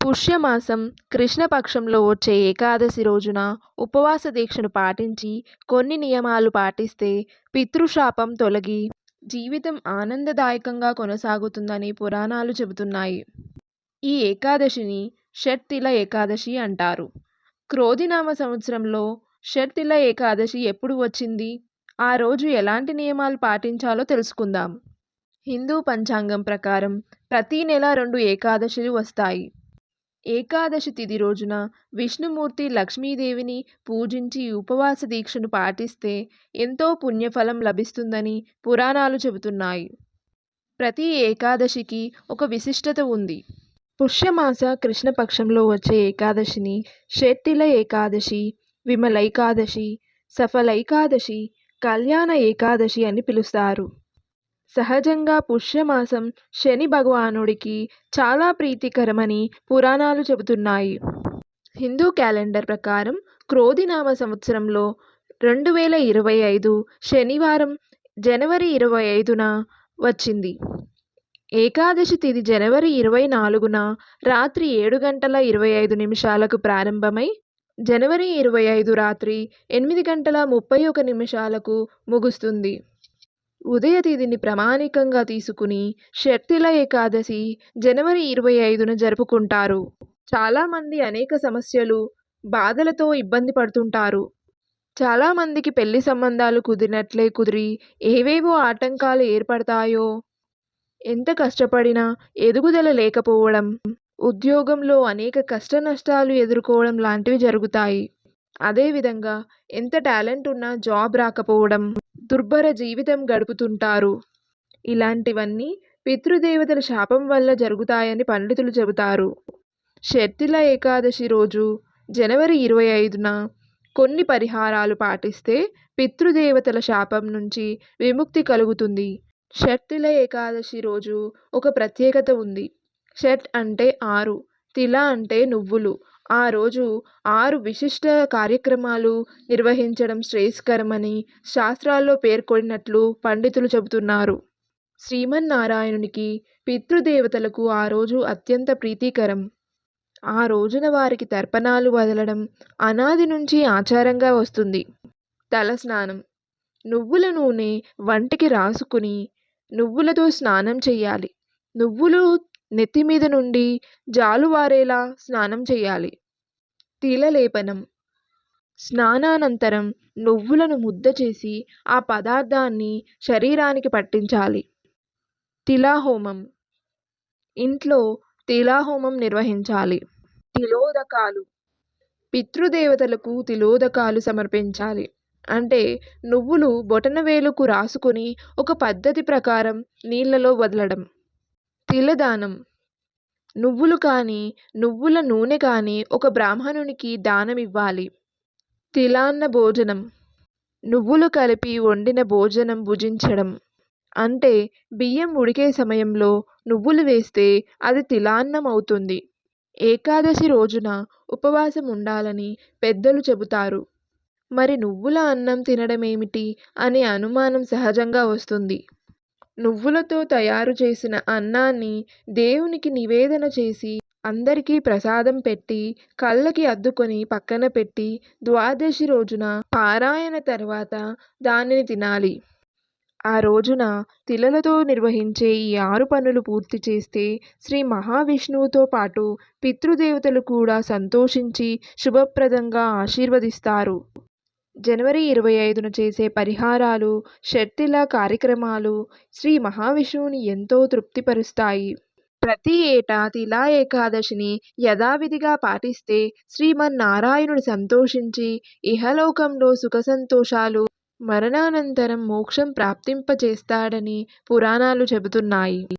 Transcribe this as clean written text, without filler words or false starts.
పుష్యమాసం కృష్ణపక్షంలో వచ్చే ఏకాదశి రోజున ఉపవాస దీక్షను పాటించి కొన్ని నియమాలు పాటిస్తే పితృశాపం తొలగి జీవితం ఆనందదాయకంగా కొనసాగుతుందని పురాణాలు చెబుతున్నాయి. ఈ ఏకాదశిని షట్తిల ఏకాదశి అంటారు. క్రోధినామ సంవత్సరంలో షట్తిల ఏకాదశి ఎప్పుడు వచ్చింది? ఆ రోజు ఎలాంటి నియమాలు పాటించాలో తెలుసుకుందాం. హిందూ పంచాంగం ప్రకారం ప్రతి నెల 2 ఏకాదశులు వస్తాయి. ఏకాదశి తిథి రోజున విష్ణుమూర్తి, లక్ష్మీదేవిని పూజించి ఉపవాస దీక్షను పాటిస్తే ఎంతో పుణ్యఫలం లభిస్తుందని పురాణాలు చెబుతున్నాయి. ప్రతి ఏకాదశికి ఒక విశిష్టత ఉంది. పుష్యమాస కృష్ణపక్షంలో వచ్చే ఏకాదశిని షట్తిల ఏకాదశి, విమలైకాదశి, సఫలైకాదశి, కళ్యాణ ఏకాదశి అని పిలుస్తారు. సహజంగా పుష్యమాసం శని భగవానుడికి చాలా ప్రీతికరమని పురాణాలు చెబుతున్నాయి. హిందూ క్యాలెండర్ ప్రకారం క్రోధినామ సంవత్సరంలో 2025 శనివారం జనవరి 25న వచ్చింది. ఏకాదశి తిథి జనవరి 24న రాత్రి 7 గంటల 25 నిమిషాలకు ప్రారంభమై జనవరి 25 రాత్రి 8 గంటల 31 నిమిషాలకు ముగుస్తుంది. ఉదయ తిథిని ప్రామాణికంగా తీసుకుని షట్తిల ఏకాదశి జనవరి 25న జరుపుకుంటారు. చాలామంది అనేక సమస్యలు, బాధలతో ఇబ్బంది పడుతుంటారు. చాలామందికి పెళ్లి సంబంధాలు కుదిరినట్లే కుదిరి ఏవేవో ఆటంకాలు ఏర్పడతాయో, ఎంత కష్టపడినా ఎదుగుదల లేకపోవడం, ఉద్యోగంలో అనేక కష్ట నష్టాలు ఎదుర్కోవడం లాంటివి జరుగుతాయి. అదేవిధంగా ఎంత టాలెంట్ ఉన్నా జాబ్ రాకపోవడం, దుర్భర జీవితం గడుపుతుంటారు. ఇలాంటివన్నీ పితృదేవతల శాపం వల్ల జరుగుతాయని పండితులు చెబుతారు. షట్తిల ఏకాదశి రోజు జనవరి 25న కొన్ని పరిహారాలు పాటిస్తే పితృదేవతల శాపం నుంచి విముక్తి కలుగుతుంది. షట్తిల ఏకాదశి రోజు ఒక ప్రత్యేకత ఉంది. షట్ అంటే 6, తిల అంటే నువ్వులు. ఆ రోజు 6 విశిష్ట కార్యక్రమాలు నిర్వహించడం శ్రేయస్కరమని శాస్త్రాల్లో పేర్కొన్నట్లు పండితులు చెబుతున్నారు. శ్రీమన్నారాయణునికి, పితృదేవతలకు ఆ రోజు అత్యంత ప్రీతికరం. ఆ రోజున వారికి తర్పణాలు వదలడం అనాది నుంచి ఆచారంగా వస్తుంది. తలస్నానం. నువ్వుల నూనె వంటికి రాసుకుని నువ్వులతో స్నానం చేయాలి. నువ్వులు నెత్తిమీద నుండి జాలువారేలా స్నానం చేయాలి. తిలలేపనం. స్నానానంతరం నువ్వులను ముద్ద చేసి ఆ పదార్థాన్ని శరీరానికి పట్టించాలి. తిలాహోమం. ఇంట్లో తిలాహోమం నిర్వహించాలి. తిలోదకాలు. పితృదేవతలకు తిలోదకాలు సమర్పించాలి. అంటే నువ్వులు బొటనవేలుకు రాసుకొని ఒక పద్ధతి ప్రకారం నీళ్లలో వదలడం. తిలదానం. నువ్వులు కానీ, నువ్వుల నూనె కానీ ఒక బ్రాహ్మణునికి దానం ఇవ్వాలి. తిలాన్న భోజనం. నువ్వులు కలిపి వండిన భోజనం భుజించడం. అంటే బియ్యం ఉడికే సమయంలో నువ్వులు వేస్తే అది తిలాన్నం అవుతుంది. ఏకాదశి రోజున ఉపవాసం ఉండాలని పెద్దలు చెబుతారు. మరి నువ్వుల అన్నం తినడమేమిటి అనే అనుమానం సహజంగా వస్తుంది. నువ్వులతో తయారు చేసిన అన్నాన్ని దేవునికి నివేదన చేసి అందరికీ ప్రసాదం పెట్టి కళ్ళకి అద్దుకొని పక్కన పెట్టి ద్వాదశి రోజున పారాయణ తర్వాత దానిని తినాలి. ఆ రోజున తిలలతో నిర్వహించే ఈ 6 పనులు పూర్తి చేస్తే శ్రీ మహావిష్ణువుతో పాటు పితృదేవతలు కూడా సంతోషించి శుభప్రదంగా ఆశీర్వదిస్తారు. జనవరి 25న చేసే పరిహారాలు, షట్తిల కార్యక్రమాలు శ్రీ మహావిష్ణువుని ఎంతో తృప్తిపరుస్తాయి. ప్రతి ఏటా తిలా ఏకాదశిని యథావిధిగా పాటిస్తే శ్రీమన్నారాయణుడు సంతోషించి ఇహలోకంలో సుఖసంతోషాలు, మరణానంతరం మోక్షం ప్రాప్తింపచేస్తాడని పురాణాలు చెబుతున్నాయి.